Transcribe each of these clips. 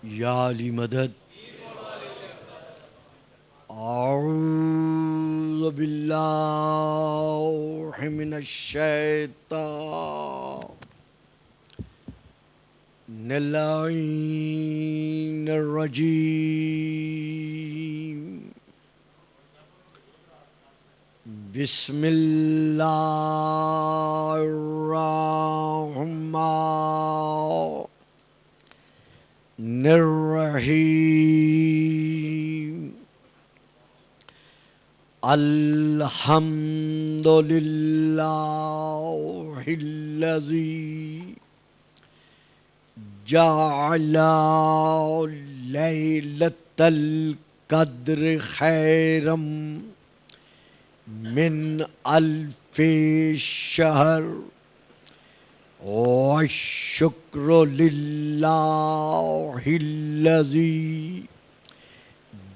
یا علی مدد. اعوذ باللہ من الشیطان اللعین الرجیم. بسم اللہ الرحمن الرحیم. الحمد للہ الذی جعل لیلۃ القدر خیرا من الف شہر والشکر للہ الذی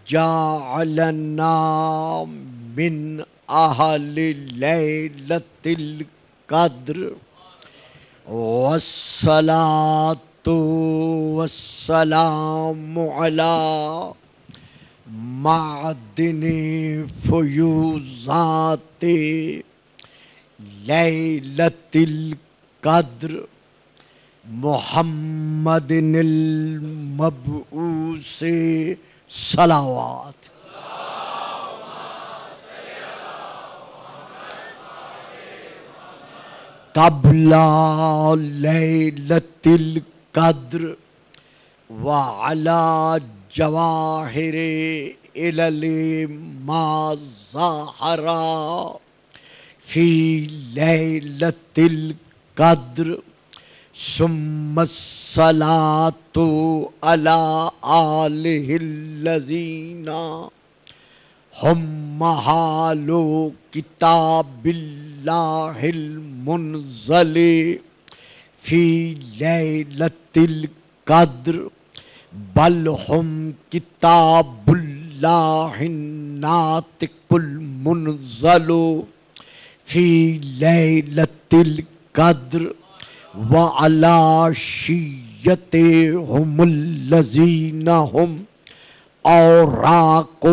جعلنا من اہل لیلۃ القدر والصلاة والسلام علی معدن فیوزات لیلۃ القدر محمد المبعوث صلوات. قبل لیلۃ القدر وعلی جواہر علل ما ظہر فی لیلۃ القدر ثم الصلاۃ علی آلہ الذین ہم محال کتاب اللہ المنزل فی لیلۃ القدر بل ہم کتاب اللہ الناطق المنزل فی لیلۃ القدر وعلی شیعتہم الذین ہم اوراق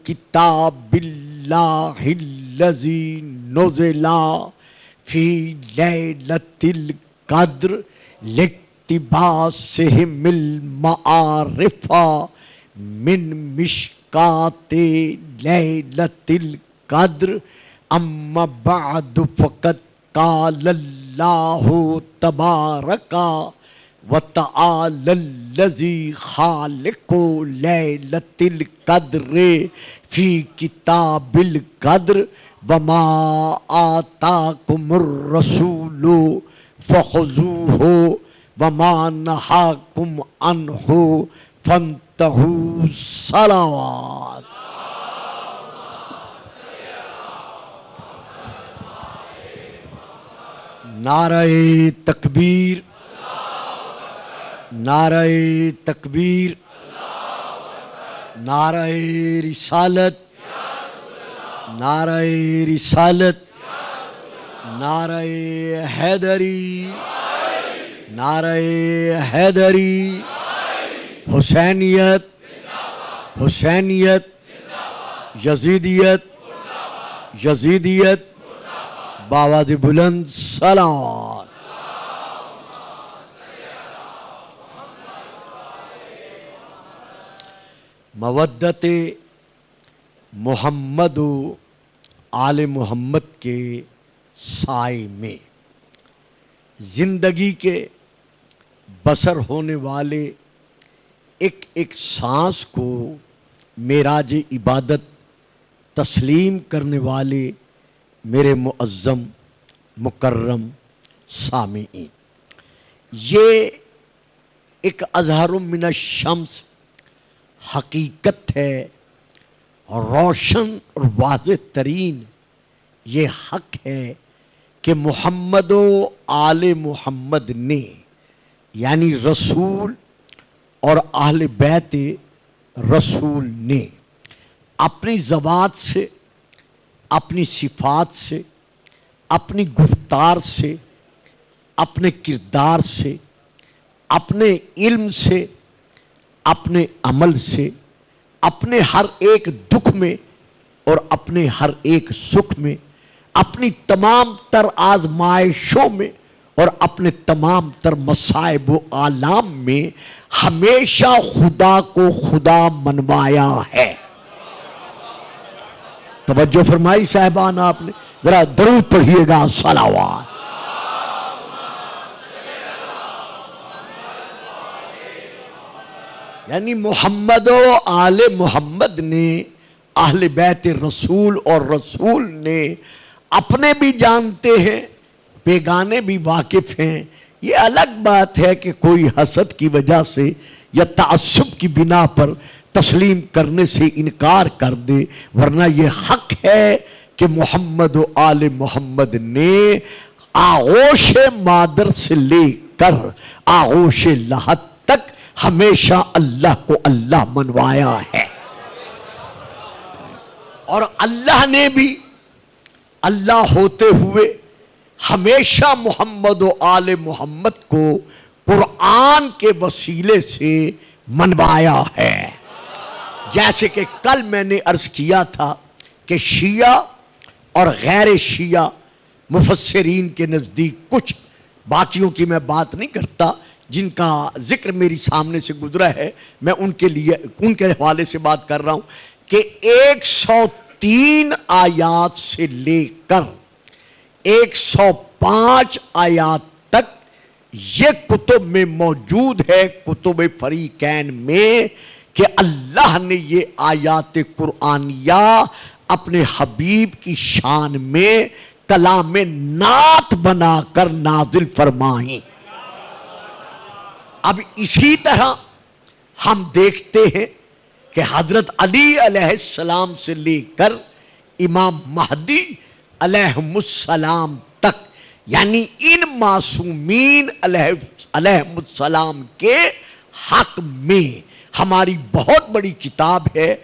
کتاب اللہ الذی نزل فی لیلۃ القدر لاقتباسہم المعارف من مشکات لیلۃ القدر. اما بعد فقد قال اللہ تبارک وتعالی الذی خالق لیلۃ القدر فی کتاب القدر وما آتاکم الرسول فخذوہ وما نہاکم عنہ فانتہوا. صلوات. نعرہ تکبیر، نعرہ تکبیر، نعرہ رسالت، نعرہ رسالت، نعرہ حیدری، نعرہ حیدری. حسینیت، حسینیت، یزیدیت، یزیدیت، باواز بلند صلوات. مودت محمد و آل محمد کے سائے میں زندگی کے بسر ہونے والے ایک ایک سانس کو معراج عبادت تسلیم کرنے والے میرے معظم مکرم سامعین، یہ ایک اظہر من الشمس حقیقت ہے، روشن اور واضح ترین یہ حق ہے کہ محمد و آل محمد نے، یعنی رسول اور اہل بیت رسول نے اپنی ذوات سے، اپنی صفات سے، اپنی گفتار سے، اپنے کردار سے، اپنے علم سے، اپنے عمل سے اپنے ہر ایک دکھ میں اور اپنے ہر ایک سکھ میں، اپنی تمام تر آزمائشوں میں اور اپنے تمام تر مصائب و آلام میں ہمیشہ خدا کو خدا منوایا ہے۔ توجہ فرمائی صاحبان آپ نے؟ ذرا درود پڑھیے گا، صلوات۔ یعنی محمد و آل محمد نے، اہل بیت رسول اور رسول نے اپنے بھی جانتے ہیں، بیگانے بھی واقف ہیں۔ یہ الگ بات ہے کہ کوئی حسد کی وجہ سے یا تعصب کی بنا پر تسلیم کرنے سے انکار کر دے، ورنہ یہ حق ہے کہ محمد و آل محمد نے آغوش مادر سے لے کر آغوش لحد تک ہمیشہ اللہ کو اللہ منوایا ہے، اور اللہ نے بھی اللہ ہوتے ہوئے ہمیشہ محمد و آل محمد کو قرآن کے وسیلے سے منوایا ہے۔ جیسے کہ کل میں نے عرض کیا تھا کہ شیعہ اور غیر شیعہ مفسرین کے نزدیک کچھ، باقیوں کی میں بات نہیں کرتا، جن کا ذکر میری سامنے سے گزرا ہے، میں ان کے حوالے سے بات کر رہا ہوں کہ 103 آیات سے لے کر 105 آیات تک یہ کتب میں موجود ہے، کتب فریقین میں، کہ اللہ نے یہ آیات قرآنیہ اپنے حبیب کی شان میں کلام نعت بنا کر نازل فرمائیں۔ اب اسی طرح ہم دیکھتے ہیں کہ حضرت علی علیہ السلام سے لے کر امام مہدی علیہم السلام تک، یعنی ان معصومین علیہم السلام کے حق میں ہماری بہت بڑی کتاب ہے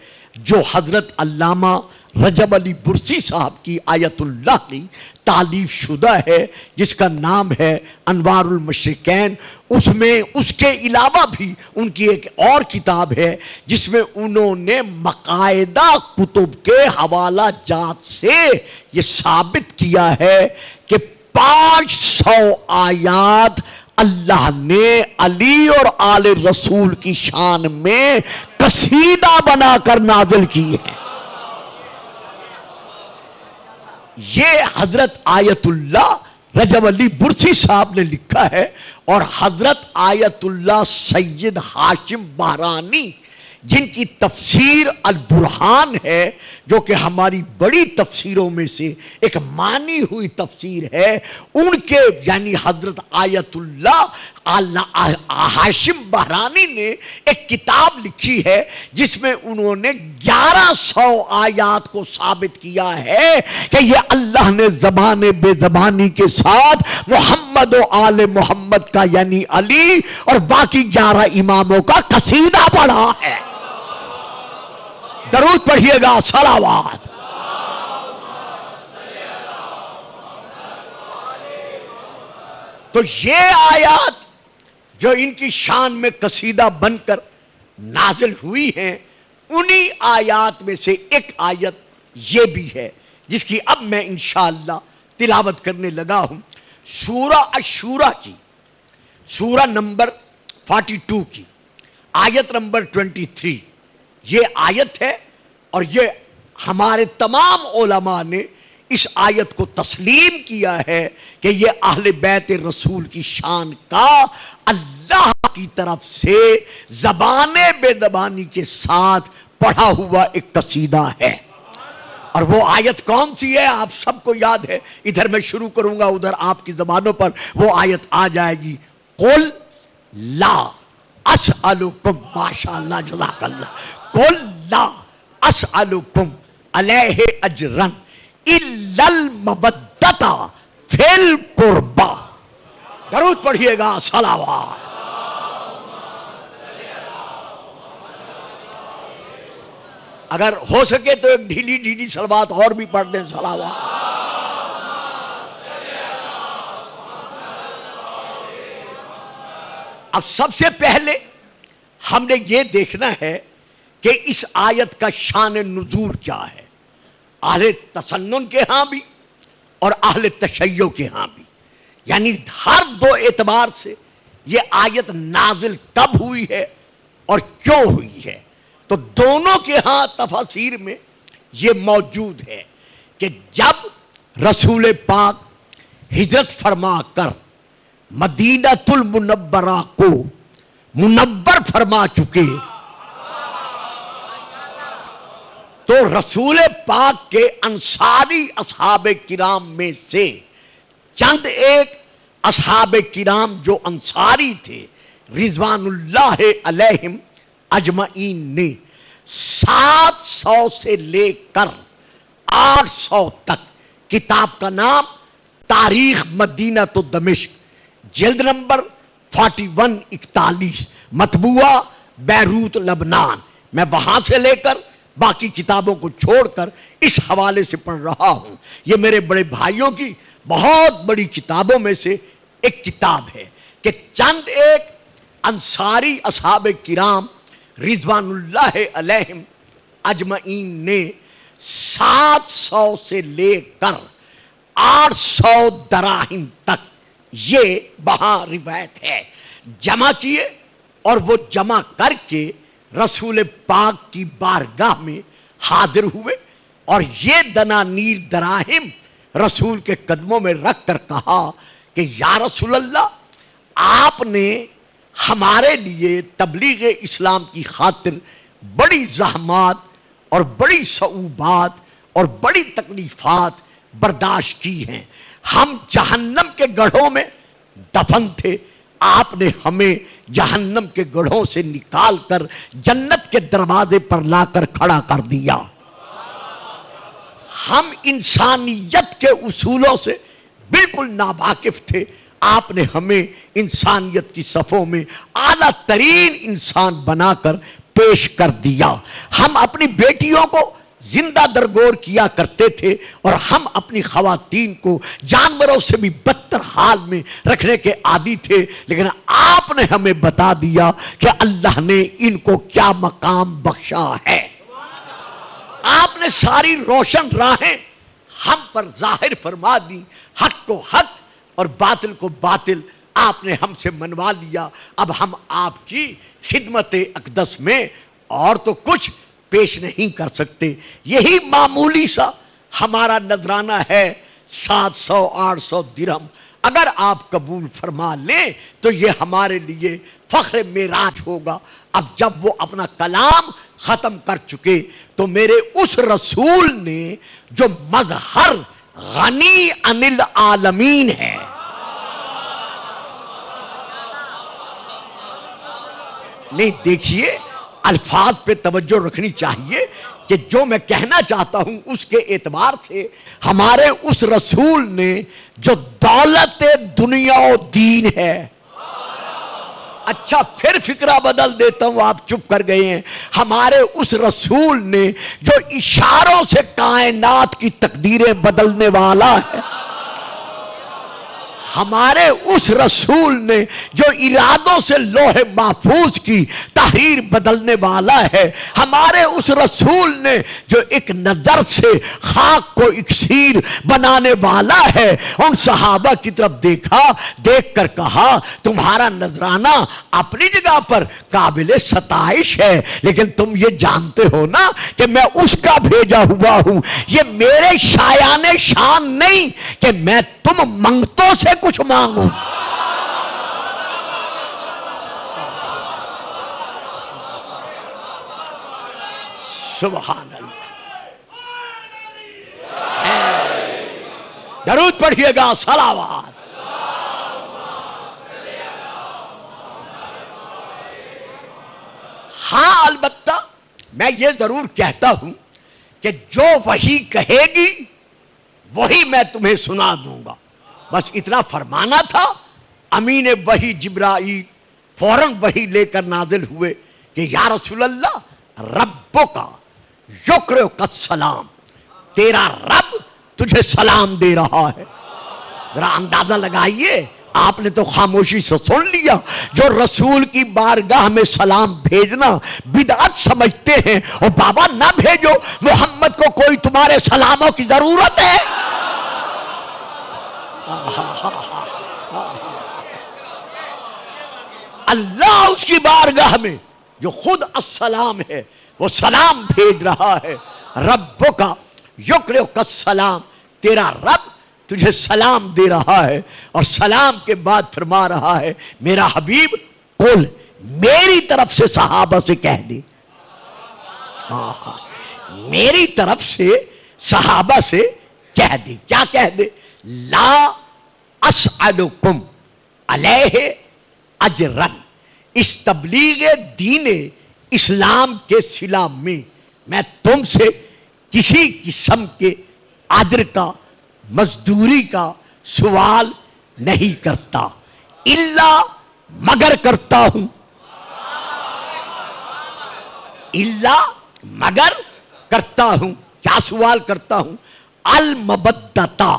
جو حضرت علامہ رجب علی برسی صاحب کی آیت اللہ کی تالیف شدہ ہے، جس کا نام ہے انوار المشرقین۔ اس میں اس کے علاوہ بھی ان کی ایک اور کتاب ہے جس میں انہوں نے مقاعدہ کتب کے حوالہ جات سے یہ ثابت کیا ہے کہ 500 آیات اللہ نے علی اور آل رسول کی شان میں قصیدہ بنا کر نازل کی ہے۔ یہ حضرت آیت اللہ رجب علی برسی صاحب نے لکھا ہے، اور حضرت آیت اللہ سید ہاشم بہرانی جن کی تفسیر البرہان ہے، جو کہ ہماری بڑی تفسیروں میں سے ایک مانی ہوئی تفسیر ہے، ان کے یعنی حضرت آیت اللہ ہاشم بہرانی نے ایک کتاب لکھی ہے جس میں انہوں نے 1100 آیات کو ثابت کیا ہے کہ یہ اللہ نے زبان بے زبانی کے ساتھ محمد و آل محمد کا یعنی علی اور باقی 11 اماموں کا قصیدہ پڑھا ہے۔ درود پڑھیے گا، صلوات۔ تو یہ آیات جو ان کی شان میں قصیدہ بن کر نازل ہوئی ہیں، انہی آیات میں سے ایک آیت یہ بھی ہے جس کی اب میں انشاءاللہ تلاوت کرنے لگا ہوں، سورہ الشورى کی، سورہ نمبر 42 کی آیت نمبر 23۔ یہ آیت ہے اور یہ ہمارے تمام علماء نے اس آیت کو تسلیم کیا ہے کہ یہ اہل بیت رسول کی شان کا اللہ کی طرف سے زبان بے زبانی کے ساتھ پڑھا ہوا ایک قصیدہ ہے۔ اور وہ آیت کون سی ہے آپ سب کو یاد ہے، ادھر میں شروع کروں گا ادھر آپ کی زبانوں پر وہ آیت آ جائے گی۔ قل لا اسألکم، ماشاءاللہ جزاک اللہ، قل لا اسألکم علیہ اجرا الا المودۃ فی القربى۔ درود پڑھیے گا، صلوات۔ اگر ہو سکے تو ایک ڈھیلی ڈھیلی صلوات اور بھی پڑھ دیں، صلوات۔ اب سب سے پہلے ہم نے یہ دیکھنا ہے کہ اس آیت کا شان نزول کیا ہے، اہل تسنن کے ہاں بھی اور اہل تشیع کے ہاں بھی، یعنی ہر دو اعتبار سے یہ آیت نازل کب ہوئی ہے اور کیوں ہوئی ہے۔ تو دونوں کے ہاں تفاسیر میں یہ موجود ہے کہ جب رسول پاک ہجرت فرما کر مدینۃ المنورہ کو منور فرما چکے تو رسول پاک کے انصاری اصحاب کرام میں سے چند ایک اصحاب کرام جو انصاری تھے رضوان اللہ علیہم اجمعین نے 700 سے لے کر 800 تک، کتاب کا نام تاریخ مدینہ تو دمشق، جلد نمبر 4141، مطبوعہ بیروت لبنان، میں وہاں سے لے کر باقی کتابوں کو چھوڑ کر اس حوالے سے پڑھ رہا ہوں۔ یہ میرے بڑے بھائیوں کی بہت بڑی کتابوں میں سے ایک کتاب ہے کہ چند ایک انصاری اصحاب کرام رضوان اللہ علیہم اجمعین نے 700 سے لے کر 800 دراہم تک یہ وہاں روایت ہے جمع کیے، اور وہ جمع کر کے رسول پاک کی بارگاہ میں حاضر ہوئے، اور یہ دنانیر دراہم رسول کے قدموں میں رکھ کر کہا کہ یا رسول اللہ، آپ نے ہمارے لیے تبلیغ اسلام کی خاطر بڑی زحمات اور بڑی صعوبات اور بڑی تکلیفات برداشت کی ہیں، ہم جہنم کے گڑھوں میں دفن تھے، آپ نے ہمیں جہنم کے گڑھوں سے نکال کر جنت کے دروازے پر لا کر کھڑا کر دیا۔ ہم انسانیت کے اصولوں سے بالکل ناواقف تھے، آپ نے ہمیں انسانیت کی صفوں میں اعلیٰ ترین انسان بنا کر پیش کر دیا۔ ہم اپنی بیٹیوں کو زندہ درگور کیا کرتے تھے اور ہم اپنی خواتین کو جانوروں سے بھی بدتر حال میں رکھنے کے عادی تھے، لیکن آپ نے ہمیں بتا دیا کہ اللہ نے ان کو کیا مقام بخشا ہے۔ آپ نے ساری روشن راہیں ہم پر ظاہر فرما دی، حق کو حق اور باطل کو باطل آپ نے ہم سے منوا لیا۔ اب ہم آپ کی خدمت اقدس میں اور تو کچھ پیش نہیں کر سکتے، یہی معمولی سا ہمارا نذرانہ ہے 700-800 درہم، اگر آپ قبول فرما لیں تو یہ ہمارے لیے فخر معراج ہوگا۔ اب جب وہ اپنا کلام ختم کر چکے تو میرے اس رسول نے جو مظہر غنی عن العالمین ہے، نہیں دیکھیے الفاظ پہ توجہ رکھنی چاہیے کہ جو میں کہنا چاہتا ہوں اس کے اعتبار سے ہمارے اس رسول نے جو دولت دنیا و دین ہے، اچھا پھر فکرہ بدل دیتا ہوں، آپ چپ کر گئے ہیں، ہمارے اس رسول نے جو اشاروں سے کائنات کی تقدیریں بدلنے والا ہے، ہمارے اس رسول نے جو ارادوں سے لوح محفوظ کی تحریر بدلنے والا ہے، ہمارے اس رسول نے جو ایک نظر سے خاک کو اکسیر بنانے والا ہے، ان صحابہ کی طرف دیکھا، دیکھ کر کہا تمہارا نذرانہ اپنی جگہ پر قابل ستائش ہے، لیکن تم یہ جانتے ہو نا کہ میں اس کا بھیجا ہوا ہوں، یہ میرے شایان شان نہیں کہ میں تم منگتوں سے کچھ مانگوں۔ سبحان اللہ، درود پڑھیے گا، صلوات۔ ہاں البتہ میں یہ ضرور کہتا ہوں کہ جو وحی کہے گی وہی میں تمہیں سنا دوں گا، بس اتنا فرمانا تھا۔ امین وحی جبرائیل فوراً وحی لے کر نازل ہوئے کہ یا رسول اللہ، ربوں کا یقرؤ کا سلام، تیرا رب تجھے سلام دے رہا ہے۔ ذرا اندازہ لگائیے آپ نے تو خاموشی سے سن لیا. جو رسول کی بارگاہ میں سلام بھیجنا بدعت سمجھتے ہیں، اور بابا نہ بھیجو، محمد کو کوئی تمہارے سلاموں کی ضرورت ہے؟ اللہ اس کی بارگاہ میں جو خود السلام ہے وہ سلام بھیج رہا ہے. ربوں کا یقرئک السلام، تیرا رب تجھے سلام دے رہا ہے، اور سلام کے بعد فرما رہا ہے میرا حبیب قل، میری طرف سے صحابہ سے کہہ دے، میری طرف سے صحابہ سے کہہ دے. کیا کہہ دے؟ لا اسألکم علیہ اجرن، اس تبلیغ دین اسلام کے صلہ میں تم سے کسی قسم کے اجر کا، مزدوری کا سوال نہیں کرتا، الا مگر کرتا ہوں، الا مگر کرتا ہوں. کیا سوال کرتا ہوں؟ المبدتا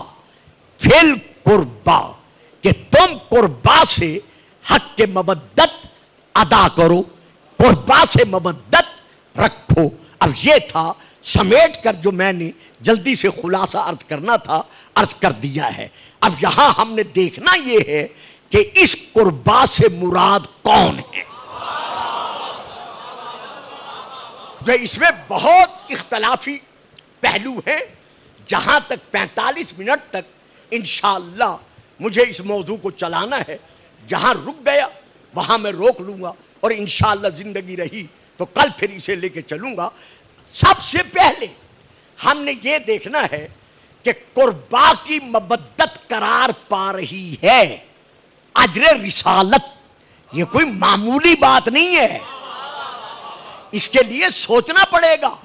فی القربا، کہ تم قربا سے حق کے مبدت ادا کرو، قربا سے مبدت رکھو. اب یہ تھا سمیٹ کر جو میں نے جلدی سے خلاصہ عرض کرنا تھا عرض کر دیا ہے. اب یہاں ہم نے دیکھنا یہ ہے کہ اس قربا سے مراد کون ہے. اس میں بہت اختلافی پہلو ہیں. جہاں تک 45 منٹ تک انشاءاللہ مجھے اس موضوع کو چلانا ہے، جہاں رک گیا وہاں میں روک لوں گا، اور انشاءاللہ زندگی رہی تو کل پھر اسے لے کے چلوں گا. سب سے پہلے ہم نے یہ دیکھنا ہے کہ قربا کی مبدت قرار پا رہی ہے اجر رسالت. یہ کوئی معمولی بات نہیں ہے، اس کے لیے سوچنا پڑے گا.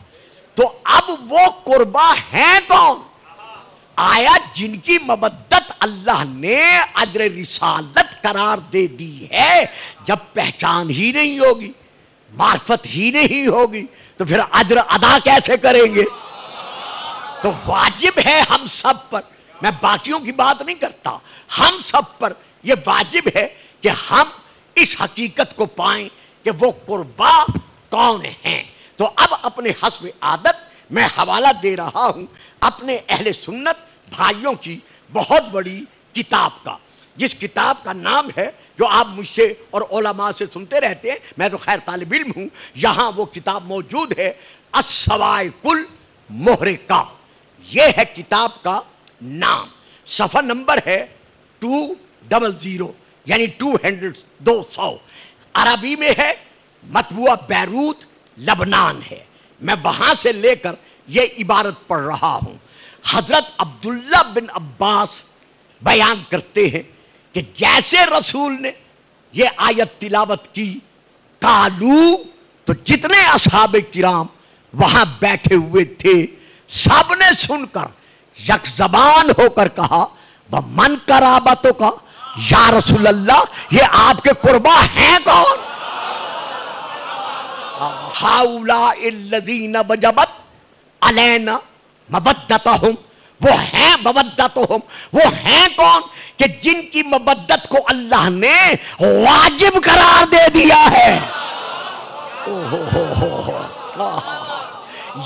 تو اب وہ قربا ہیں کون؟ آیا جن کی مبدت اللہ نے اجر رسالت قرار دے دی ہے. جب پہچان ہی نہیں ہوگی، معرفت ہی نہیں ہوگی، تو پھر اجر ادا کیسے کریں گے؟ تو واجب ہے ہم سب پر، میں باقیوں کی بات نہیں کرتا، ہم سب پر یہ واجب ہے کہ ہم اس حقیقت کو پائیں کہ وہ قربا کون ہیں. تو اب اپنے حسب عادت میں حوالہ دے رہا ہوں اپنے اہل سنت بھائیوں کی بہت بڑی کتاب کا، جس کتاب کا نام ہے، جو آپ مجھ سے اور علماء سے سنتے رہتے ہیں، میں تو خیر طالب علم ہوں، یہاں وہ کتاب موجود ہے، الصواعق المحرقہ. یہ ہے کتاب کا نام. صفحہ نمبر ہے 200، یعنی 200. عربی میں ہے، مطبوعہ بیروت لبنان ہے. میں وہاں سے لے کر یہ عبارت پڑھ رہا ہوں. حضرت عبداللہ بن عباس بیان کرتے ہیں کہ جیسے رسول نے یہ آیت تلاوت کی، قالو، تو جتنے اصحاب کرام وہاں بیٹھے ہوئے تھے سب نے سن کر یک زبان ہو کر کہا، ومن قرابتوں کا، یا رسول اللہ یہ آپ کے قربا ہیں کون؟ ہؤلاء الذین وجبت علینا مودتہم، وہ ہیں مودتہم، وہ ہیں کون کہ جن کی مودت کو اللہ نے واجب قرار دے دیا ہے.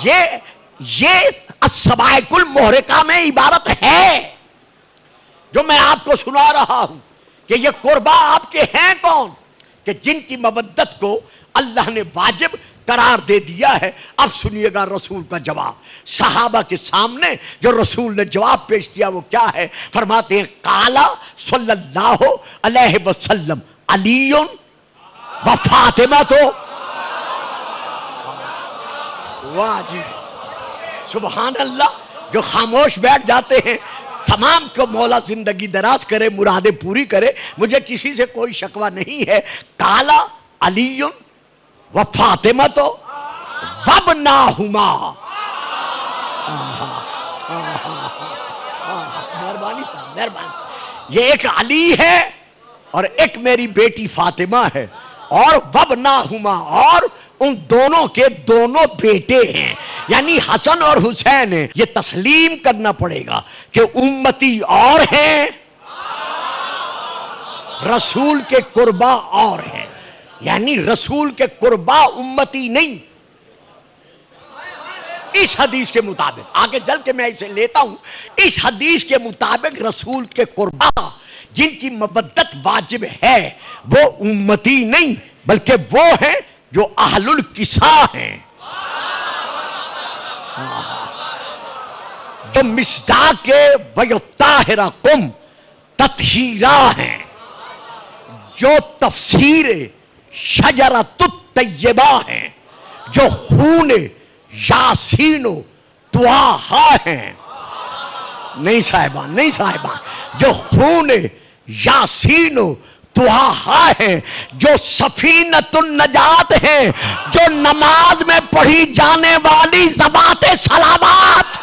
یہ الصواعق المحرقہ میں عبارت ہے جو میں آپ کو سنا رہا ہوں کہ یہ قربا آپ کے ہیں کون کہ جن کی مودت کو اللہ نے واجب قرار دے دیا ہے. اب سنیے گا رسول کا جواب. صحابہ کے سامنے جو رسول نے جواب پیش کیا وہ کیا ہے؟ فرماتے ہیں قالا صلی اللہ علیہ وسلم علی و فاطمہ. تو واہ جی سبحان اللہ. جو خاموش بیٹھ جاتے ہیں تمام کو مولا زندگی دراز کرے، مرادیں پوری کرے، مجھے کسی سے کوئی شکوہ نہیں ہے. قالا علی و فاطمہ تو وابناہما. مہربانی صاحب مہربانی. یہ ایک علی ہے اور ایک میری بیٹی فاطمہ ہے، اور وابناہما، اور ان دونوں کے دونوں بیٹے ہیں، یعنی حسن اور حسین ہیں. یہ تسلیم کرنا پڑے گا کہ امتی اور ہیں رسول کے قربا اور ہیں، یعنی رسول کے قربا امتی نہیں۔ اس حدیث کے مطابق آگے چل کے میں اسے لیتا ہوں، اس حدیث کے مطابق رسول کے قربا جن کی مودت واجب ہے وہ امتی نہیں، بلکہ وہ ہیں جو اہل الکسا ہیں، جو مصداق ویطہرکم تطہیرا ہیں، جو تفسیر شجرۃ الطیبہ ہیں، جو خون یاسین و طہا ہیں، نہیں صاحبان نہیں صاحبان، جو خون یاسین و طہا ہیں، جو سفینۃ النجات ہیں، جو نماز میں پڑھی جانے والی ذوات سلامات۔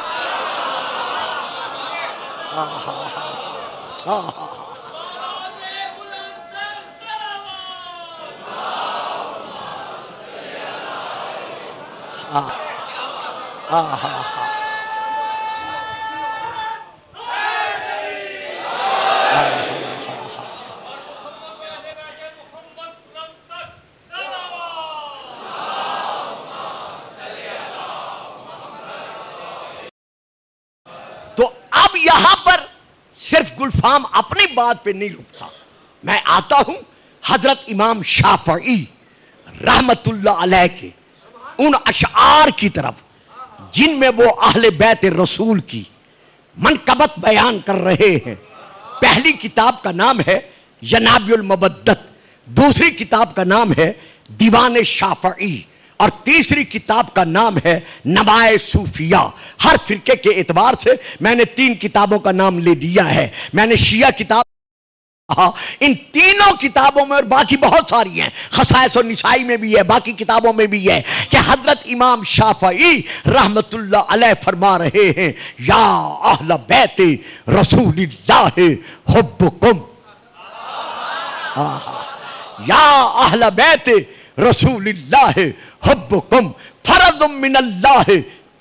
تو اب یہاں پر صرف گلفام اپنی بات پہ نہیں رکتا، میں آتا ہوں حضرت امام شافعی رحمت اللہ علیہ کے ان اشعار کی طرف جن میں وہ اہل بیت رسول کی منقبت بیان کر رہے ہیں۔ پہلی کتاب کا نام ہے ینابع المودت، دوسری کتاب کا نام ہے دیوان شافعی، اور تیسری کتاب کا نام ہے نمائے صوفیہ۔ ہر فرقے کے اعتبار سے میں نے 3 کتابوں کا نام لے دیا ہے۔ میں نے شیعہ کتاب، ان تینوں کتابوں میں، اور باقی بہت ساری ہیں، خصائص و نسائی میں بھی ہے، باقی کتابوں میں بھی ہے، کہ حضرت امام شافعی رحمت اللہ علیہ فرما رہے ہیں یا اہل بیت رسول اللہ حبکم، یا اہل بیت رسول اللہ حبکم فرض من اللہ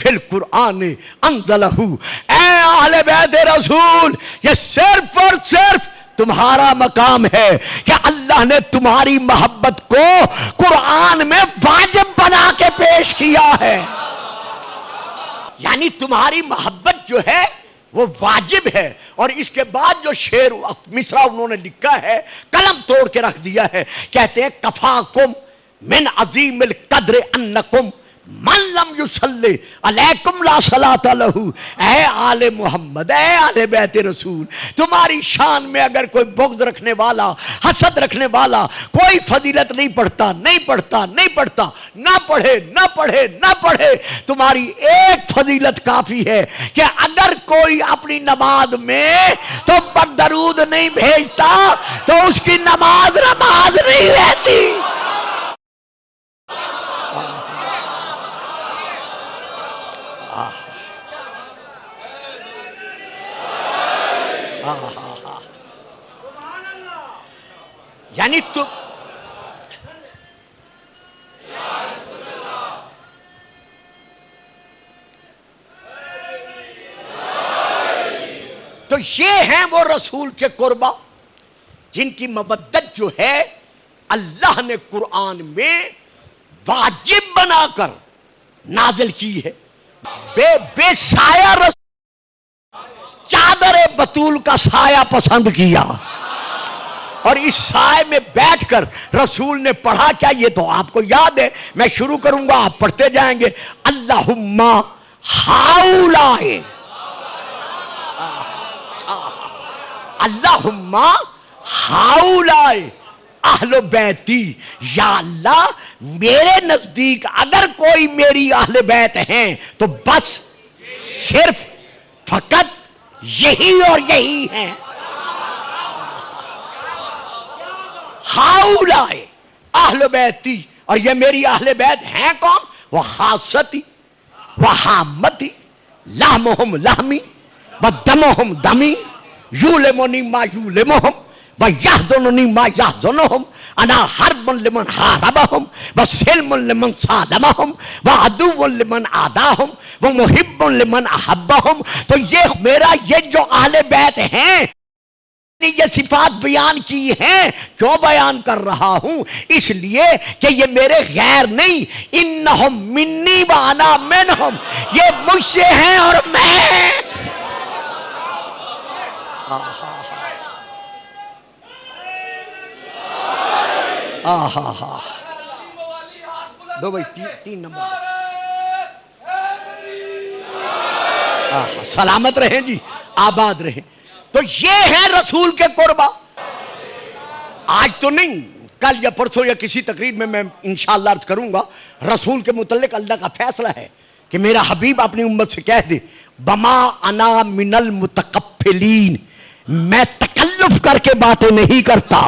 فی القرآن انزلہ۔ اے اہل بیت رسول، یہ صرف اور صرف تمہارا مقام ہے کہ اللہ نے تمہاری محبت کو قرآن میں واجب بنا کے پیش کیا ہے، یعنی تمہاری محبت جو ہے وہ واجب ہے۔ اور اس کے بعد جو شعر مصرع انہوں نے لکھا ہے، قلم توڑ کے رکھ دیا ہے، کہتے ہیں کفاکم من عظیم القدر انکم من لم یصلی علیکم لا صلاۃ لہ۔ اے آل محمد، اے آل بیت رسول، تمہاری شان میں اگر کوئی بغض رکھنے والا، حسد رکھنے والا کوئی فضیلت نہیں پڑھتا، نہیں پڑھتا، نہیں پڑھتا، نہ پڑھے نہ پڑھے نہ پڑھے، تمہاری ایک فضیلت کافی ہے کہ اگر کوئی اپنی نماز میں تم پر درود نہیں بھیجتا تو اس کی نماز نماز نہیں رہتی۔ یعنی تو یہ ہیں وہ رسول کے قربا جن کی مودت جو ہے اللہ نے قرآن میں واجب بنا کر نازل کی ہے۔ بے سایہ رسول چادر بطول کا سایہ پسند کیا، اور اس سائے میں بیٹھ کر رسول نے پڑھا کیا، یہ تو آپ کو یاد ہے، میں شروع کروں گا آپ پڑھتے جائیں گے۔ اللہم ہاؤلائے، اللہم ہاؤلائے اہل بیتی، یا اللہ میرے نزدیک اگر کوئی میری اہل بیت ہیں تو بس صرف فقط یہی اور یہی ہیں۔ ہاؤلائے اہل بیتی، اور یہ میری اہل بیت ہیں کون؟ وہ خاصتی وہ حامتی، لحمہم لحمی و دمہم دمی، یولمنی ما یولمہم و یحزننی ما یحزنہم، انا حرب لمن حاربہم و سلم لمن صادمہم و عدو لمن عاداہم و محب لمن احبہم۔ تو یہ میرا یہ جو اہل بیت ہیں یہ صفات بیان کی ہیں. کیوں بیان کر رہا ہوں؟ اس لیے کہ یہ میرے غیر نہیں. انہم منی وانا منہم، یہ مجھ سے ہیں اور میں. دو بھائی تین نمبر. سلامت رہیں جی، آباد رہیں. تو یہ ہے رسول کے قربہ. آج تو نہیں، کل یا پرسوں یا کسی تقریر میں انشاءاللہ عرض کروں گا. رسول کے متعلق اللہ کا فیصلہ ہے کہ میرا حبیب اپنی امت سے کہہ دے بما انا من المتکفلین، میں تکلف کر کے باتیں نہیں کرتا.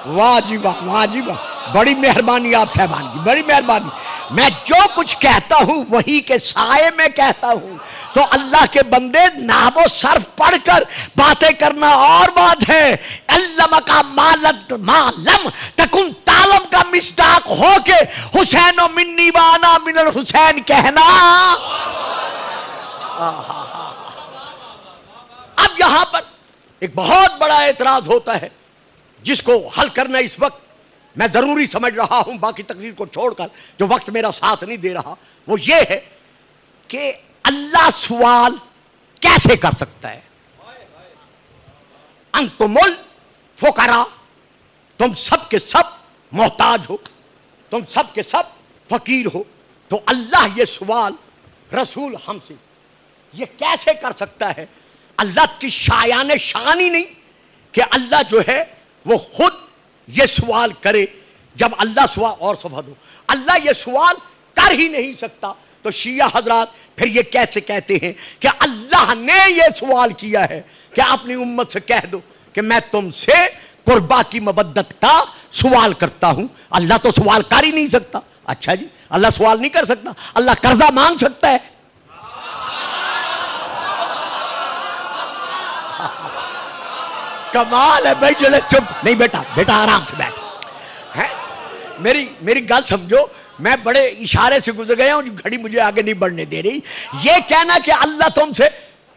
واہ جی واہ، واہ جی واہ، بڑی مہربانی آپ صاحبان کی، بڑی مہربانی. میں جو کچھ کہتا ہوں وہی کے سائے میں کہتا ہوں. تو اللہ کے بندے نحو و صرف پڑھ کر باتیں کرنا اور بات ہے. علم کا معلم تکن تعلم کا مصداق ہو کے حسین و منی وانا من الحسین کہنا. اب یہاں پر ایک بہت بڑا اعتراض ہوتا ہے جس کو حل کرنا اس وقت میں ضروری سمجھ رہا ہوں، باقی تقریر کو چھوڑ کر جو وقت میرا ساتھ نہیں دے رہا. وہ یہ ہے کہ اللہ سوال کیسے کر سکتا ہے؟ انتم الفقراء، تم سب کے سب محتاج ہو، تم سب کے سب فقیر ہو. تو اللہ یہ سوال رسول ہم سے یہ کیسے کر سکتا ہے؟ اللہ کی شایان شان ہی نہیں کہ اللہ جو ہے وہ خود یہ سوال کرے. جب اللہ سوال اور صفحہ دو، اللہ یہ سوال کر ہی نہیں سکتا. تو شیعہ حضرات پھر یہ کیسے کہتے ہیں کہ اللہ نے یہ سوال کیا ہے کہ اپنی امت سے کہہ دو کہ میں تم سے قربا کی مودت کا سوال کرتا ہوں. اللہ تو سوال کر ہی نہیں سکتا. اچھا جی، اللہ سوال نہیں کر سکتا، اللہ قرضہ مانگ سکتا ہے. کمال ہے بھائی. چلے چپ نہیں بیٹا، بیٹا آرام سے بیٹھ. میری گل سمجھو، میں بڑے اشارے سے گزر گیا ہوں، گھڑی مجھے آگے نہیں بڑھنے دے رہی. یہ کہنا کہ اللہ تم سے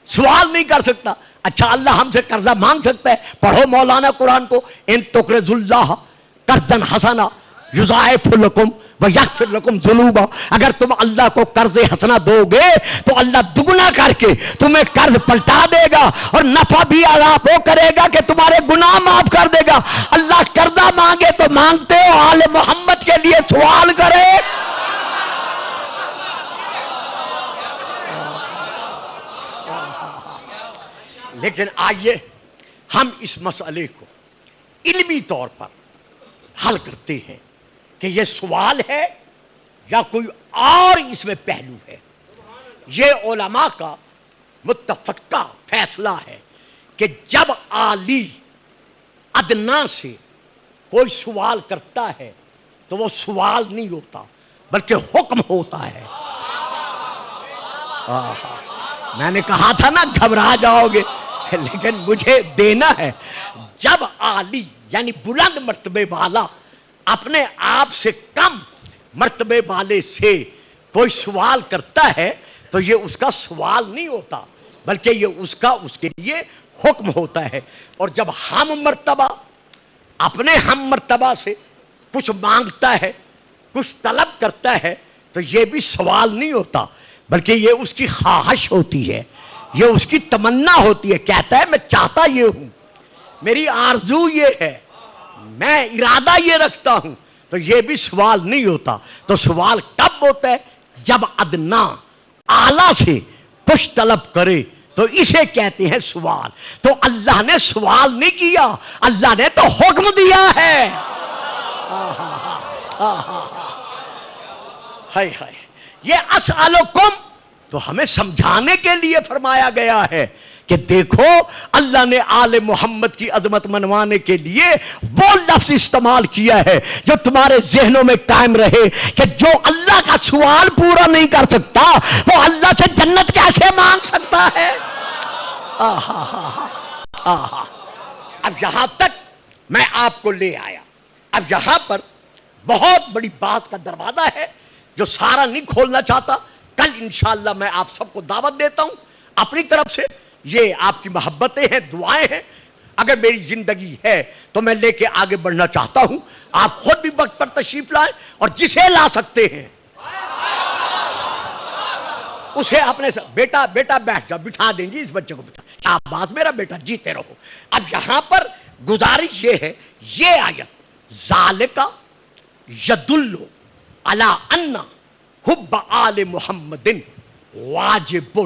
سوال نہیں کر سکتا. اچھا اللہ ہم سے قرضہ مانگ سکتا ہے؟ پڑھو مولانا قرآن کو. ان تقرضوا اللہ قرضا حسنا یضاعف لکم ویغفر لکم ذنوبا. اگر تم اللہ کو قرض حسنا دو گے تو اللہ دگنا کر کے تمہیں قرض پلٹا دے گا اور نفع بھی عطا وہ کرے گا کہ تمہارے گناہ معاف کر دے گا. اللہ قرضہ مانگے تو مانگتے ہو، آل محمد کے لیے سوال کرے. لیکن آئیے ہم اس مسئلے کو علمی طور پر حل کرتے ہیں کہ یہ سوال ہے یا کوئی اور اس میں پہلو ہے. یہ علماء کا متفقہ فیصلہ ہے کہ جب عالی ادنا سے کوئی سوال کرتا ہے تو وہ سوال نہیں ہوتا بلکہ حکم ہوتا ہے. میں نے کہا تھا نا گھبرا جاؤ گے، لیکن مجھے دینا ہے. جب عالی یعنی بلند مرتبے والا اپنے آپ سے کم مرتبے والے سے کوئی سوال کرتا ہے تو یہ اس کا سوال نہیں ہوتا بلکہ یہ اس کے لیے حکم ہوتا ہے. اور جب ہم مرتبہ اپنے ہم مرتبہ سے کچھ مانگتا ہے، کچھ طلب کرتا ہے تو یہ بھی سوال نہیں ہوتا بلکہ یہ اس کی خواہش ہوتی ہے، یہ اس کی تمنا ہوتی ہے. کہتا ہے میں چاہتا یہ ہوں، میری آرزو یہ ہے، میں ارادہ یہ رکھتا ہوں. تو یہ بھی سوال نہیں ہوتا. تو سوال کب ہوتا ہے؟ جب ادنا اعلیٰ سے کچھ طلب کرے تو اسے کہتے ہیں سوال. تو اللہ نے سوال نہیں کیا، اللہ نے تو حکم دیا ہے. یہ اسألکم تو ہمیں سمجھانے کے لیے فرمایا گیا ہے کہ دیکھو اللہ نے آل محمد کی عظمت منوانے کے لیے وہ لفظ استعمال کیا ہے جو تمہارے ذہنوں میں قائم رہے کہ جو اللہ کا سوال پورا نہیں کر سکتا وہ اللہ سے جنت کیسے مانگ سکتا ہے. اب یہاں تک میں آپ کو لے آیا. اب یہاں پر بہت بڑی بات کا دروازہ ہے جو سارا نہیں کھولنا چاہتا. کل انشاءاللہ میں آپ سب کو دعوت دیتا ہوں اپنی طرف سے یہ آپ کی محبتیں ہیں، دعائیں ہیں. اگر میری زندگی ہے تو میں لے کے آگے بڑھنا چاہتا ہوں. آپ خود بھی وقت پر تشریف لائیں اور جسے لا سکتے ہیں اسے اپنے بیٹا بیٹھ جاؤ، بٹھا دیں گے اس بچے کو، بٹھا کیا بات میرا بیٹا، جیتے رہو. اب یہاں پر گزارش یہ ہے، یہ آیت ذالک یدل علی ان حب آل محمد واجب،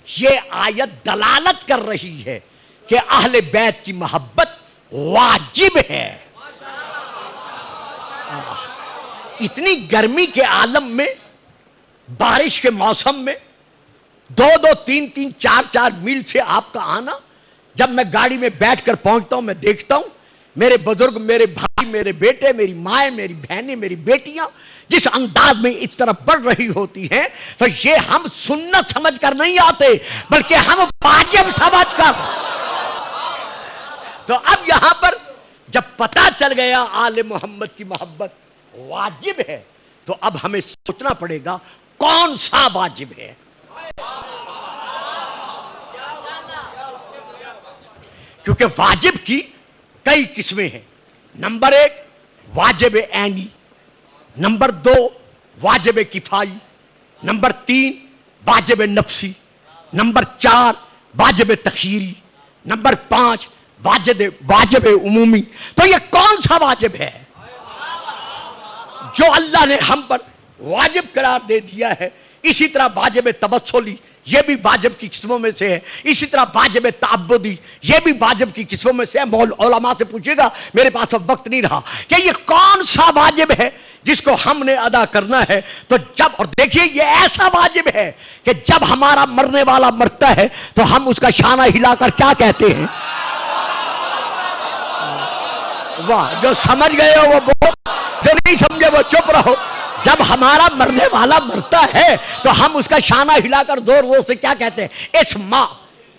یہ آیت دلالت کر رہی ہے کہ اہل بیت کی محبت واجب ہے. اتنی گرمی کے عالم میں، بارش کے موسم میں، 2-2 3-3 4-4 میل سے آپ کا آنا، جب میں گاڑی میں بیٹھ کر پہنچتا ہوں میں دیکھتا ہوں میرے بزرگ، میرے بھائی، میرے بیٹے، میری مائیں، میری بہنیں، میری بیٹیاں جس انداز میں اس طرف بڑھ رہی ہوتی ہیں، تو یہ ہم سنت سمجھ کر نہیں آتے بلکہ ہم واجب سمجھ کر. تو اب یہاں پر جب پتہ چل گیا آل محمد کی محبت واجب ہے، تو اب ہمیں سوچنا پڑے گا کون سا واجب ہے. کیونکہ واجب کی کئی قسمیں ہیں. نمبر 1 واجب عینی، نمبر 2 واجب کفائی، نمبر 3 واجب نفسی، نمبر 4 واجب تخییری، نمبر 5 واجب عمومی. تو یہ کون سا واجب ہے جو اللہ نے ہم پر واجب قرار دے دیا ہے؟ اسی طرح واجب تبسلی یہ بھی واجب کی قسموں میں سے ہے، اسی طرح واجب تعبدی یہ بھی واجب کی قسموں میں سے ہے. علماء سے پوچھے گا، میرے پاس اب وقت نہیں رہا، کہ یہ کون سا واجب ہے جس کو ہم نے ادا کرنا ہے. تو جب، اور دیکھیے یہ ایسا واجب ہے کہ جب ہمارا مرنے والا مرتا ہے تو ہم اس کا شانہ ہلا کر کیا کہتے ہیں؟ واہ، جو سمجھ گئے ہو وہ بہت، جو نہیں سمجھے وہ چپ رہو. جب ہمارا مرنے والا مرتا ہے تو ہم اس کا شانہ ہلا کر زور وہ سے کیا کہتے ہیں؟ اسمع،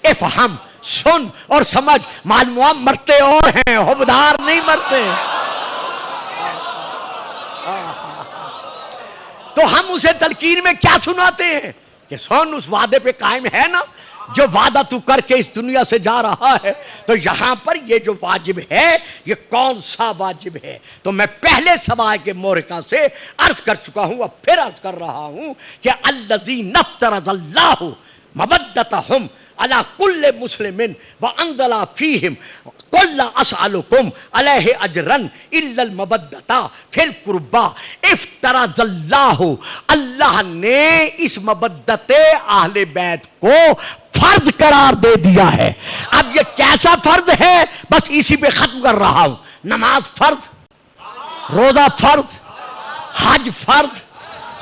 افہم، سن اور سمجھ. معلوم ہوا مرتے اور ہیں، حبدار نہیں مرتے. تو ہم اسے تلقین میں کیا سناتے ہیں کہ سن، اس وعدے پہ قائم ہے نا جو وعدہ تو کر کے اس دنیا سے جا رہا ہے. تو یہاں پر یہ جو واجب ہے یہ کون سا واجب ہے؟ تو میں پہلے سوائے کے مورکہ سے عرض کر چکا ہوں، اب پھر عرض کر رہا ہوں کہ الذین افترض اللہ مودتہم علی کل مسلم وانزل فیہم قل لا اسألکم علیہ اجرا الا المودۃ فی القربى. افترض اللہ، اللہ نے اس مودت اہل بیت کو فرض قرار دے دیا ہے. اب یہ کیسا فرض ہے بس اسی پہ ختم کر رہا ہوں. نماز فرض، روزہ فرض، حج فرض،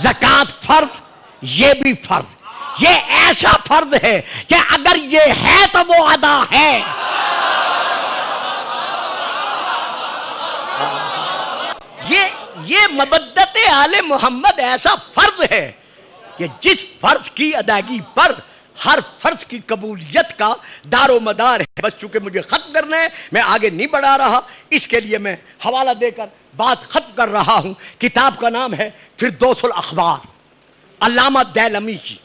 زکوٰۃ فرض، یہ بھی فرض. یہ ایسا فرض ہے کہ اگر یہ ہے تو وہ ادا ہے. یہ مودت آل محمد ایسا فرض ہے کہ جس فرض کی ادائیگی پر ہر فرض کی قبولیت کا دار و مدار ہے. بس چونکہ مجھے ختم کرنا ہے، میں آگے نہیں بڑھا رہا، اس کے لیے میں حوالہ دے کر بات ختم کر رہا ہوں. کتاب کا نام ہے فردوس الاخبار، علامہ دیلمی کی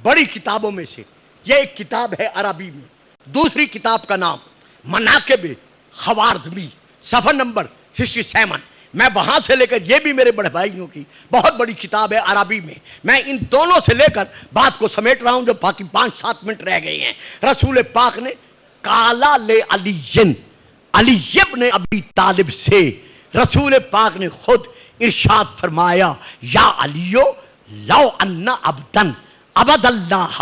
بڑی کتابوں میں سے یہ ایک کتاب ہے عربی میں. دوسری کتاب کا نام مناقب خوارزمی، صفحہ نمبر 67. میں وہاں سے لے کر، یہ بھی میرے بڑے بھائیوں کی بہت بڑی کتاب ہے عربی میں، میں ان دونوں سے لے کر بات کو سمیٹ رہا ہوں جو باقی 5-7 منٹ رہ گئے ہیں. رسول پاک نے کالا لے علی ابن ابی طالب سے رسول پاک نے خود ارشاد فرمایا، یا علیو لو ان عبدن عبد اللہ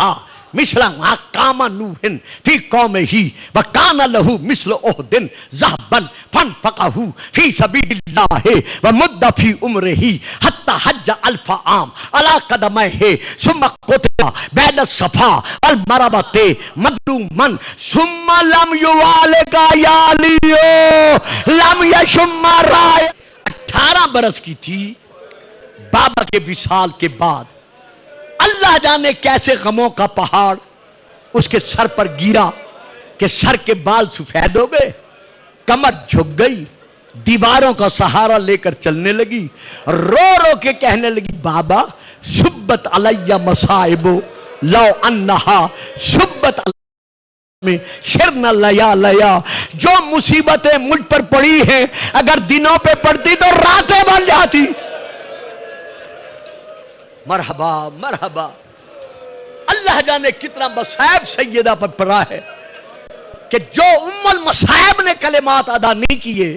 مثل ما قام نوح فی قومہ وکان لہ مثل احد ذهبا فانفقہ فی سبیل اللہ ومد فی عمرہ حتی حج 1000 عام علی قدمہ ثم قتل بین الصفا والمروہ مظلوما ثم لم یوالک یا علیو لم یشم رائے. 18 برس کی تھی بابا کے وصال کے بعد. اللہ جانے کیسے غموں کا پہاڑ اس کے سر پر گرا کہ سر کے بال سفید ہو گئے، کمر جھک گئی، دیواروں کا سہارا لے کر چلنے لگی، رو رو کے کہنے لگی، بابا سبت علیہ مصائب لو انہا سبت میں شرن لیا لیا. جو مصیبتیں مجھ پر پڑی ہیں اگر دنوں پہ پڑتی تو راتیں بن جاتی. مرحبا مرحبا. اللہ جانے کتنا مصائب سیدہ پر پڑا ہے کہ جو ام المصائب نے کلمات ادا نہیں کیے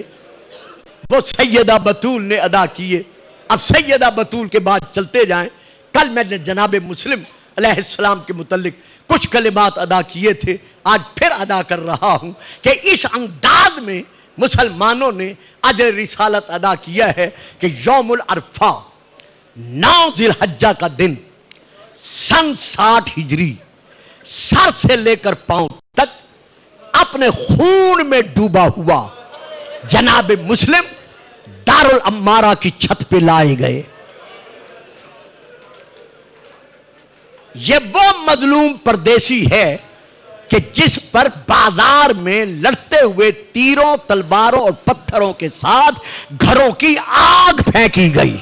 وہ سیدہ بطول نے ادا کیے. اب سیدہ بطول کے بعد چلتے جائیں. کل میں نے جناب مسلم علیہ السلام کے متعلق کچھ کلمات ادا کیے تھے، آج پھر ادا کر رہا ہوں کہ اس انداز میں مسلمانوں نے اجر رسالت ادا کیا ہے کہ یوم العرفہ 9 ذی الحجہ کا دن سن 60 ہجری سر سے لے کر پاؤں تک اپنے خون میں ڈوبا ہوا جناب مسلم دارالعمارہ کی چھت پہ لائے گئے. یہ وہ مظلوم پردیسی ہے کہ جس پر بازار میں لڑتے ہوئے تیروں تلواروں اور پتھروں کے ساتھ گھروں کی آگ پھینکی گئی.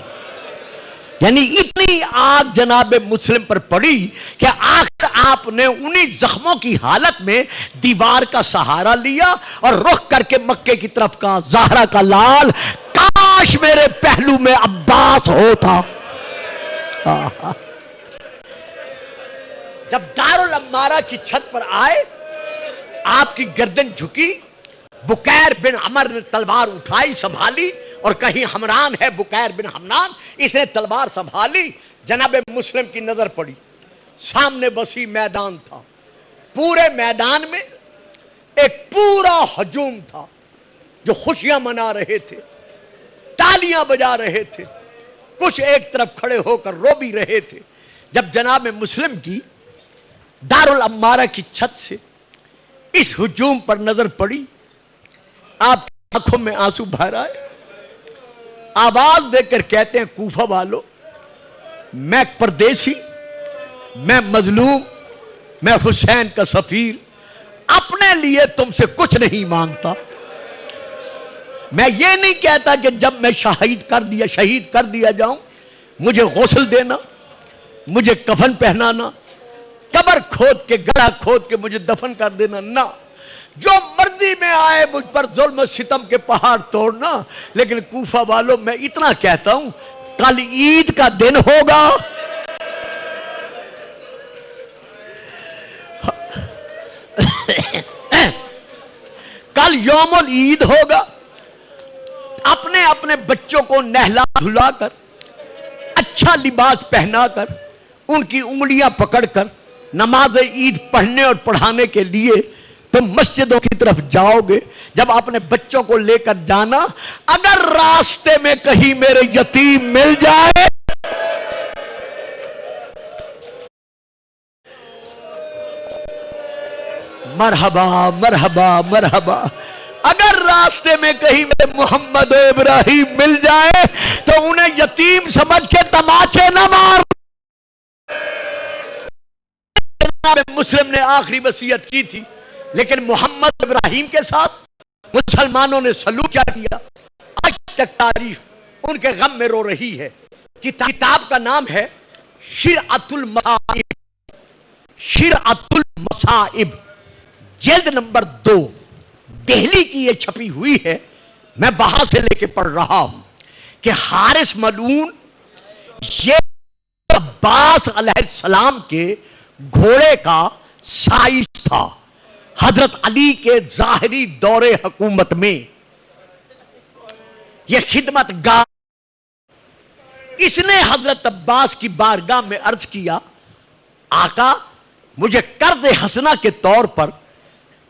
یعنی اتنی آگ جناب مسلم پر پڑی کہ آخر آپ نے انہی زخموں کی حالت میں دیوار کا سہارا لیا اور رخ کر کے مکے کی طرف کہا زہرا کا لال کاش میرے پہلو میں عباس ہوتا. جب دارالعمارہ کی چھت پر آئے آپ کی گردن جھکی، بکیر بن عمر نے تلوار اٹھائی سنبھالی اور کہیں حمران ہے بکیر بن حمنان، اس نے تلوار سنبھالی. جناب مسلم کی نظر پڑی، سامنے وسیع میدان تھا، پورے میدان میں ایک پورا ہجوم تھا جو خوشیاں منا رہے تھے، تالیاں بجا رہے تھے، کچھ ایک طرف کھڑے ہو کر رو بھی رہے تھے. جب جناب مسلم کی دارالعمارہ کی چھت سے اس ہجوم پر نظر پڑی، آپ کی آنکھوں میں آنسو بہر آئے، آواز دے کر کہتے ہیں کوفہ والو، میں پردیسی، میں مظلوم، میں حسین کا سفیر، اپنے لیے تم سے کچھ نہیں مانگتا. میں یہ نہیں کہتا کہ جب میں شہید کر دیا جاؤں مجھے غسل دینا، مجھے کفن پہنانا، قبر کھود کے گڑھا کھود کے مجھے دفن کر دینا، نہ، جو مرضی میں آئے مجھ پر ظلم و ستم کے پہاڑ توڑنا. لیکن کوفہ والوں میں اتنا کہتا ہوں کل عید کا دن ہوگا، کل یوم العید ہوگا، اپنے اپنے بچوں کو نہلا دھلا کر اچھا لباس پہنا کر ان کی انگلیاں پکڑ کر نماز عید پڑھنے اور پڑھانے کے لیے تم مسجدوں کی طرف جاؤ گے. جب اپنے بچوں کو لے کر جانا، اگر راستے میں کہیں میرے یتیم مل جائے مرحبا مرحبا مرحبا، اگر راستے میں کہیں میرے محمد و ابراہیم مل جائے تو انہیں یتیم سمجھ کے تماچے نہ مار. مسلم نے آخری وصیت کی تھی، لیکن محمد ابراہیم کے ساتھ مسلمانوں نے سلوک کیا کیا آج تک تاریخ ان کے غم میں رو رہی ہے. کتاب کا نام ہے شرعۃ المصائب، شرعۃ المصائب، جلد نمبر 2، دہلی کی یہ چھپی ہوئی ہے. میں باہر سے لے کے پڑھ رہا ہوں کہ حارث ملعون یہ عباس علیہ السلام کے گھوڑے کا سائز تھا. حضرت علی کے ظاہری دور حکومت میں یہ خدمت گار، اس نے حضرت عباس کی بارگاہ میں عرض کیا آقا مجھے قرض حسنہ کے طور پر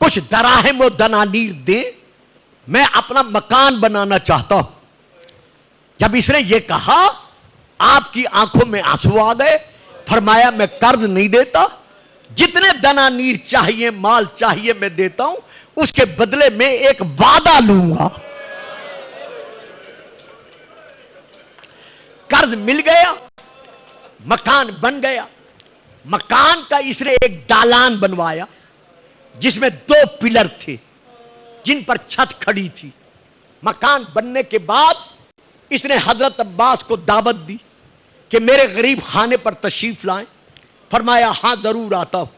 کچھ دراہم و دنانیر دیں، میں اپنا مکان بنانا چاہتا ہوں. جب اس نے یہ کہا آپ کی آنکھوں میں آنسو آ گئے. فرمایا میں قرض نہیں دیتا، جتنے دنانیر چاہیے مال چاہیے میں دیتا ہوں، اس کے بدلے میں ایک وعدہ لوں گا. قرض مل گیا، مکان بن گیا. مکان کا اس نے ایک دالان بنوایا جس میں 2 پلر تھے جن پر چھت کھڑی تھی. مکان بننے کے بعد اس نے حضرت عباس کو دعوت دی کہ میرے غریب خانے پر تشریف لائیں. فرمایا ہاں ضرور آتا ہوں.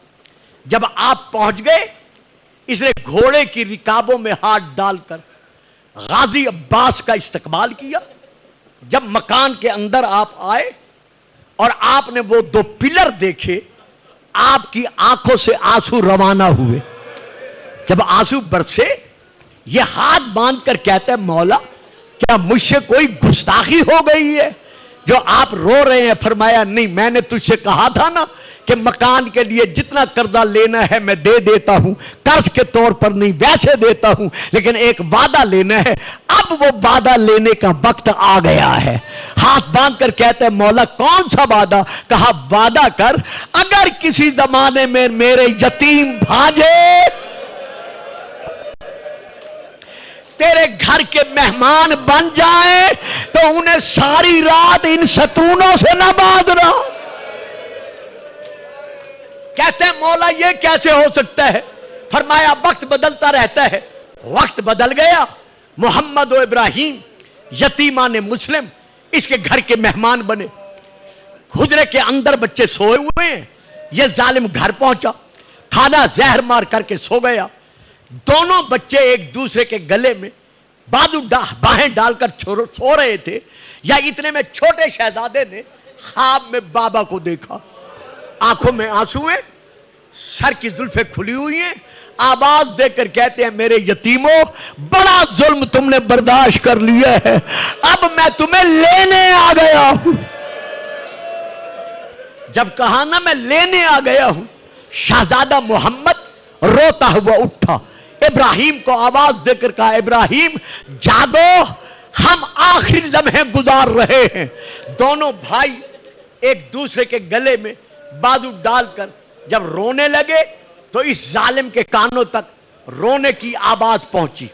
جب آپ پہنچ گئے اس نے گھوڑے کی رکابوں میں ہاتھ ڈال کر غازی عباس کا استقبال کیا. جب مکان کے اندر آپ آئے اور آپ نے وہ دو پلر دیکھے آپ کی آنکھوں سے آنسو روانہ ہوئے. جب آنسو برسے یہ ہاتھ باندھ کر کہتا ہے مولا کیا مجھ سے کوئی گستاخی ہو گئی ہے جو آپ رو رہے ہیں؟ فرمایا نہیں، میں نے تجھ سے کہا تھا نا کہ مکان کے لیے جتنا قرضہ لینا ہے میں دے دیتا ہوں، قرض کے طور پر نہیں ویسے دیتا ہوں، لیکن ایک وعدہ لینا ہے. اب وہ وعدہ لینے کا وقت آ گیا ہے. ہاتھ باندھ کر کہتے ہیں مولا کون سا وعدہ؟ کہا وعدہ کر اگر کسی زمانے میں میرے یتیم بھانجے تیرے گھر کے مہمان بن جائیں تو انہیں ساری رات ان ستونوں سے نہ باندھنا. کہتے ہیں مولا یہ کیسے ہو سکتا ہے؟ فرمایا وقت بدلتا رہتا ہے. وقت بدل گیا. محمد و ابراہیم یتیمان مسلم اس کے گھر کے مہمان بنے. حجرے کے اندر بچے سوئے ہوئے ہیں. یہ ظالم گھر پہنچا، کھانا زہر مار کر کے سو گیا. دونوں بچے ایک دوسرے کے گلے میں باہیں ڈال کر سو رہے تھے. یا اتنے میں چھوٹے شہزادے نے خواب میں بابا کو دیکھا. آنکھوں میں آنسو ہیں، سر کی زلفیں کھلی ہوئی ہیں. آواز دے کر کہتے ہیں میرے یتیموں بڑا ظلم تم نے برداشت کر لیا ہے، اب میں تمہیں لینے آ گیا ہوں. جب کہا نا میں لینے آ گیا ہوں، شہزادہ محمد روتا ہوا اٹھا. ابراہیم کو آواز دے کر کہا ابراہیم جاگو، ہم آخری لمحے گزار رہے ہیں. دونوں بھائی ایک دوسرے کے گلے میں بازو ڈال کر جب رونے لگے تو اس ظالم کے کانوں تک رونے کی آواز پہنچی.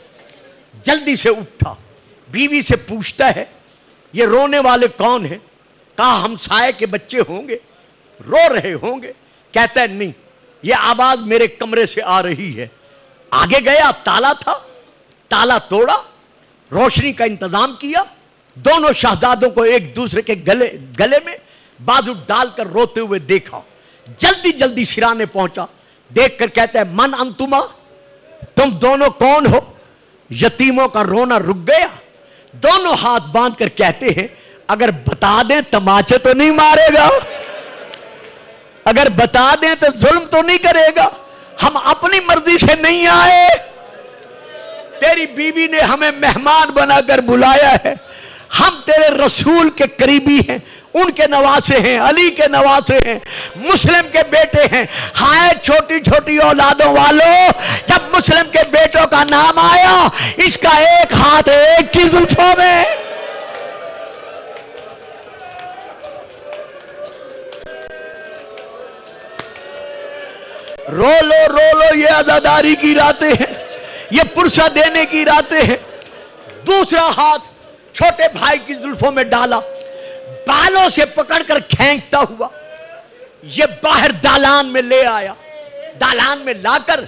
جلدی سے اٹھا، بیوی سے پوچھتا ہے یہ رونے والے کون ہیں؟ کہا ہمسائے کے بچے ہوں گے، رو رہے ہوں گے. کہتا ہے نہیں، یہ آواز میرے کمرے سے آ رہی ہے. آگے گیا، تالا تھا، تالا توڑا، روشنی کا انتظام کیا. دونوں شہزادوں کو ایک دوسرے کے گلے میں بازو ڈال کر روتے ہوئے دیکھا. جلدی جلدی سرانے پہنچا. دیکھ کر کہتا ہے من انتما، تم دونوں کون ہو؟ یتیموں کا رونا رک گیا. دونوں ہاتھ باندھ کر کہتے ہیں اگر بتا دیں تماچے تو نہیں مارے گا، اگر بتا دیں تو ظلم تو نہیں کرے گا، ہم اپنی مرضی سے نہیں آئے، تیری بیوی نے ہمیں مہمان بنا کر بلایا ہے، ہم تیرے رسول کے قریبی ہیں، ان کے نواسے ہیں، علی کے نواسے ہیں، مسلم کے بیٹے ہیں. ہائے چھوٹی چھوٹی اولادوں والوں، جب مسلم کے بیٹوں کا نام آیا اس کا ایک ہاتھ ایک کی زلفوں میں. رو لو یہ عزاداری کی راتیں ہیں، یہ پرسہ دینے کی راتیں ہیں. دوسرا ہاتھ چھوٹے بھائی کی زلفوں میں ڈالا، بالوں سے پکڑ کر کھینچتا ہوا یہ باہر دالان میں لے آیا. دالان میں لا کر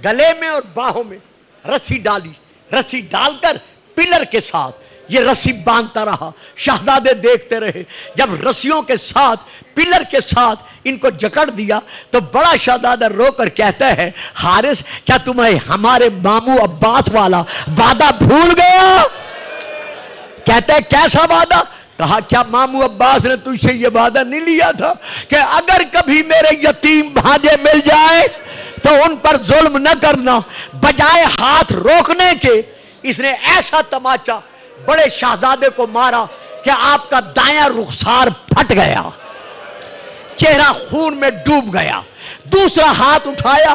گلے میں اور باہوں میں رسی ڈالی. رسی ڈال کر پلر کے ساتھ یہ رسی باندھتا رہا. شہزادے دیکھتے رہے. جب رسیوں کے ساتھ پلر کے ساتھ ان کو جکڑ دیا تو بڑا شہزادہ رو کر کہتا ہے حارث کیا تمہیں ہمارے ماموں عباس والا وعدہ بھول گیا؟ کہتا ہے کیسا وعدہ؟ کہا کیا ماموں عباس نے تجھ سے یہ وعدہ نہیں لیا تھا کہ اگر کبھی میرے یتیم بھانجے مل جائے تو ان پر ظلم نہ کرنا؟ بجائے ہاتھ روکنے کے اس نے ایسا تماچا بڑے شہزادے کو مارا کہ آپ کا دایاں رخسار پھٹ گیا، چہرہ خون میں ڈوب گیا. دوسرا ہاتھ اٹھایا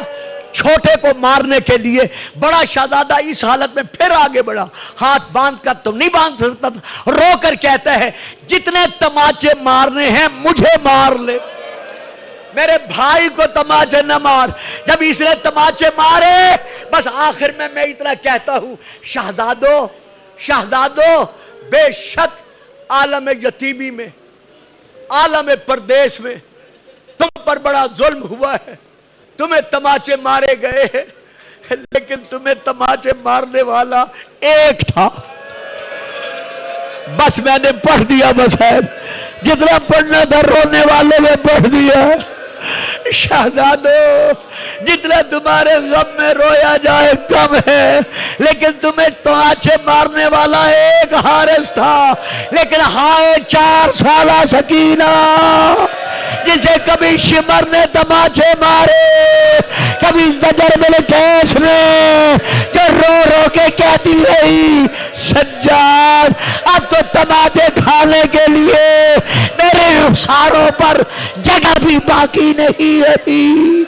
چھوٹے کو مارنے کے لیے. بڑا شہزادہ اس حالت میں پھر آگے بڑھا. ہاتھ باندھ کر تو نہیں باندھ سکتا تھا، رو کر کہتا ہے جتنے تماچے مارنے ہیں مجھے مار لے، میرے بھائی کو تماچے نہ مار. جب اس نے تماچے مارے بس آخر میں اتنا کہتا ہوں شہزادو بے شک عالم یتیمی میں، عالم پردیس میں تم پر بڑا ظلم ہوا ہے، تمہیں تماچے مارے گئے ہیں، لیکن تمہیں تماچے مارنے والا ایک تھا. بس میں نے پڑھ دیا، بس ہے جتنا پڑھنا تھا رونے والے نے پڑھ دیا. شہزادو، جتنا تمہارے غم میں رویا جائے کم ہے، لیکن تمہیں تماچے مارنے والا ایک حارث تھا، لیکن ہائے 4 سالہ سکینہ جسے کبھی شمر نے تماچے مارے، کبھی زجر بلقیس نے، جو رو رو کے کہتی رہی سجاد اب تو تماچے کھانے کے لیے میرے رخساروں پر جگہ بھی باقی نہیں رہی۔